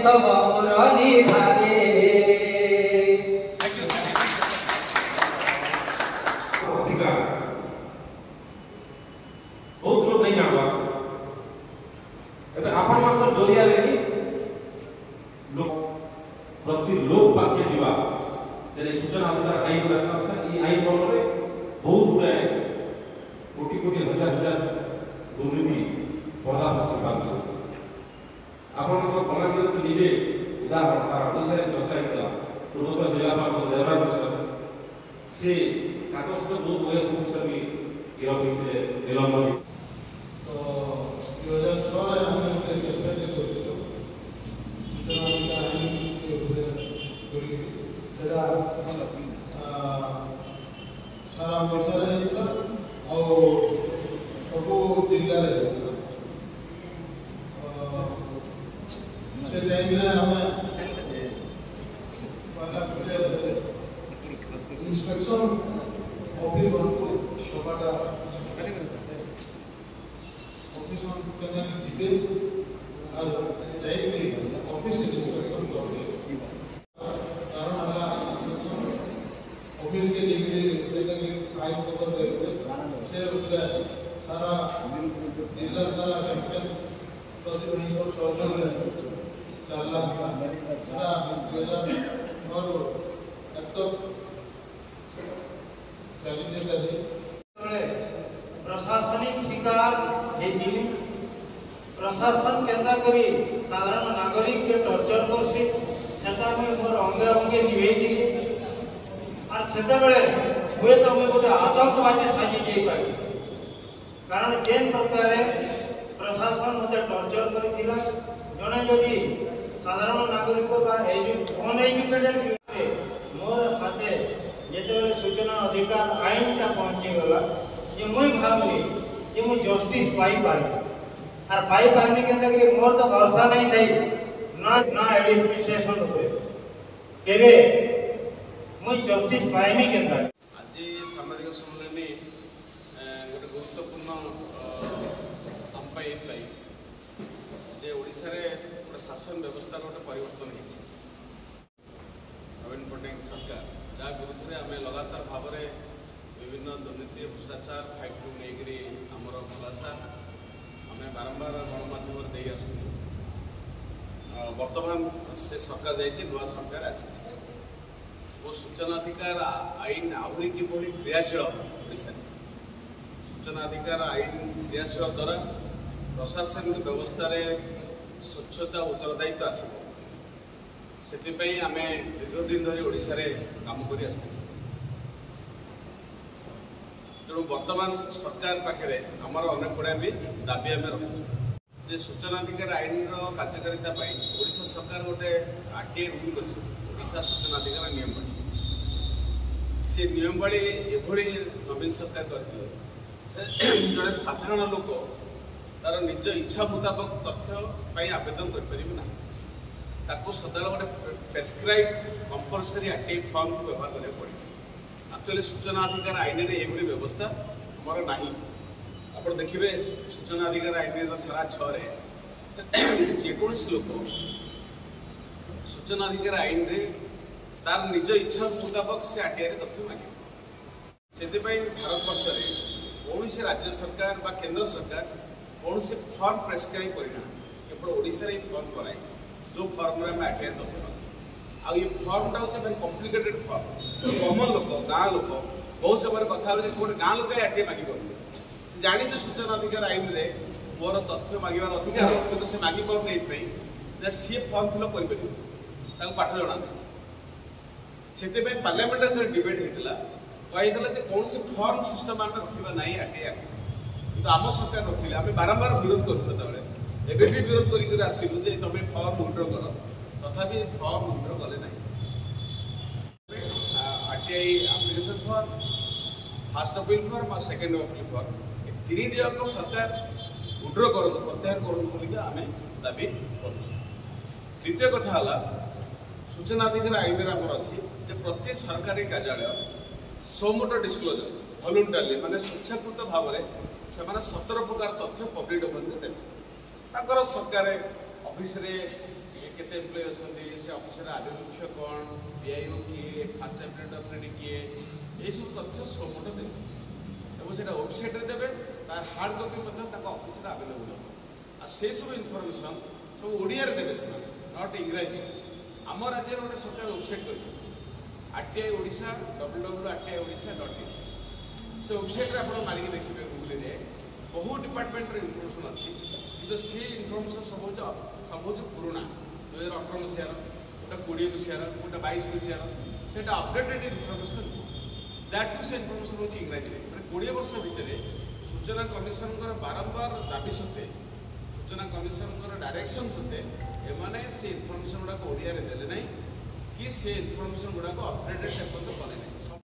सब मुरली धारे बहुत लोग नहीं जानवा एबे आपण मानकर जोरिया रे लोग प्रति लोक वाक्य जीवा जे सूचना अधिकार आईन रहता था ई आईन रे बहुत गुडे कोटि कोटि हजार हजार दुर्नीति पर्दा बसी पाछ आपण को बलांगीर तो निजे उदाहरण सारा ओडिसा रे चर्चा हिता पूर्वतन जिलापाल देवराज से कागज तो बहुत वयस समस्या भी गिरफ्त होते निलंबन तो 2016 रे हमने कैंपेन करथिलो सूचना आईन के पूरे जरा सारा वर्षा रे और सब जिला रे से टाइम रे हमें इंस्पेक्शन ऑफिस बनतो कपाटा ऑफिस में कने जीते और डायरेक्टली ऑफिस से इंस्पेक्शन करते कारण हला ऑफिस के लिए लेकर काम को देते से उतरा सारा जिला सारा कैंपेन प्रति महीने को सहयोग 4 लाख सारा 2000 और अब तो प्रशासनिक शिकार हेतिली प्रशासन केंदा करी साधारण नागरिक के टॉर्चर करसी सेटा में मोर अंगे अंगे निवेदिली और सेते बेले हुए तो मैं गोटे आतंकवादी साजी जाई पारी कारण जेन प्रकार प्रशासन मते टॉर्चर करिथिला जने जदी साधारण नागरिक का अनएजुकेटेड मोर हाथे जेतेबेले सूचना अधिकार आईन टा पहुंची गला जे मुई भाबली जे मु जस्टिस पाई पारबी और पाई पारनी केंदा कि मोर तो भरोसा नहीं थई ना एडमिनिस्ट्रेशन ऊपर केबे मुई जस्टिस पाइमी केंदा आज सामाजिक सम्मेलन गोटे गुरुत्वपूर्ण हम पाई जे ओडिसा रे गोटे शासन व्यवस्था गोटे परिवर्तन होइछि नवीन पट्टनायक सरकार जहाँ विरुद्ध में आम लगातार भाव में विभिन्न दुर्नीति भ्रष्टाचार फाइट नहीं आमर खुलासा आम बारंबार गणमाध्यम दे आसू बर्तमान से सरकार जाइए नुआ सरकार आसी वो सूचनाधिकार आईन आहरी किभली क्रियाशील ओडिशा सूचना अधिकार आईन क्रियाशील द्वारा प्रशासनिक व्यवस्था स्वच्छता उत्तरदायित्व आसो से आम दीर्घ दिन धरी ओडिशा रे काम करी आसु तेणु वर्तमान सरकार पाखे आमर अनेक गुड़ा भी दाबी आम रखु सूचनाधिकार आईन कार्यकारिता ओडिशा सरकार गोटे आरटीआई रूल कर सूचनाधिकार नियमावली से नियमावली एभली नवीन सरकार करते जड़े साधारण लोक तार निज इच्छा मुताबक तथ्य आवेदन करें ताको सदा गोटे प्रेस्क्राइब कंपलसरी आरटीआई फॉर्म को व्यवहार करने पड़े एक्चुअली सूचना अधिकार आईन में यह व्यवस्था आमर ना आप देखिए सूचना अधिकार आईन धारा 6 जेकोसी लोक सूचना अधिकार आईन तार निज इच्छा मुताबक से आरटीआई तथ्य मांगे से भारत वर्ष कौन से राज्य सरकार बा केंद्र सरकार कौन से फॉर्म प्रेस्क्राइब करना केवल ओडिशा रे फॉर्म कराई जो फॉर्म में आरटीआई तथ्य मांगे आ ये फॉर्मटा हूँ कॉम्प्लिकेटेड फॉर्म कॉमन लोक गाँव लोक बहुत समय कथा गोटे गाँव लोक आरटीआई मांग से जानी सूचना अधिकार आईन में मोर तथ्य मांगार अधिकार अच्छे कि से मांग पार सी फॉर्म फिलअप कर पाठ जना से पार्लियामेंट जो डिबेट होता कहला कौन से फॉर्म सिस्टम आम रखा ना आरटीआई कि आम सरकार रखिले आम बारंबार विरोध करें एवं भी विरोध कर आसलु तुम फॉर्म विड्र कर तथापि फॉर्म विड्र कले ना RTI application form fast appeal form और सेकेंड अपील फॉर्म तीन दिवक सरकार विड्र कर प्रत्याहार कर आम दाबी कर द्वितीय कथा सूचना अधिकार आईन में आमर अच्छी प्रति सरकारी कार्यालय सोमोटो डिस्क्लोजर वॉलंटरली माने स्वेच्छाकृत भाव में से 17 प्रकार तथ्य पब्लिक डोमेन में देते सरकार ऑफिस रे केते एम्प्लॉय अछंती से ऑफिसर आभिमुख्य कौन पीआईओ किए फास्ट एपरेट अथॉरिटी किए ये सब तथ्य सोमोट देवे एवं से वेबसाइट रे देवे तार हार्ड कॉपी ऑफिस अवेलेबल हो से सब इनफॉरमेशन सब ओडिया रे देवे से नॉट इंग्राजी आम राज्य गोटे सरकार वेबसाइट कर RTI ओडिशा www.rtiodisha.in से वेबसाइट रे आप मारिक देखिए गूगल रे बहुत डिपार्टमेंट इनफॉरमेशन अच्छी कि सी इनफॉरमेशन सब पुराना 2018 मसीहार गोटे 20 मसीहार गोटे 22 मसीहार से अपडेटेड इनफॉरमेशन दैट टू से इनफॉरमेशन होती इंग्राजी में मैंने 20 वर्ष भितर सूचना कमिशन बारंबार दाबी सत्ते सूचना कमिशन डायरेक्शन सत्ते एमाने से इनफॉरमेशन गुड़ाक ओडिया रे देले नहीं कि से इनफॉरमेशन गुड़ाक अपडेटेड कले नहीं।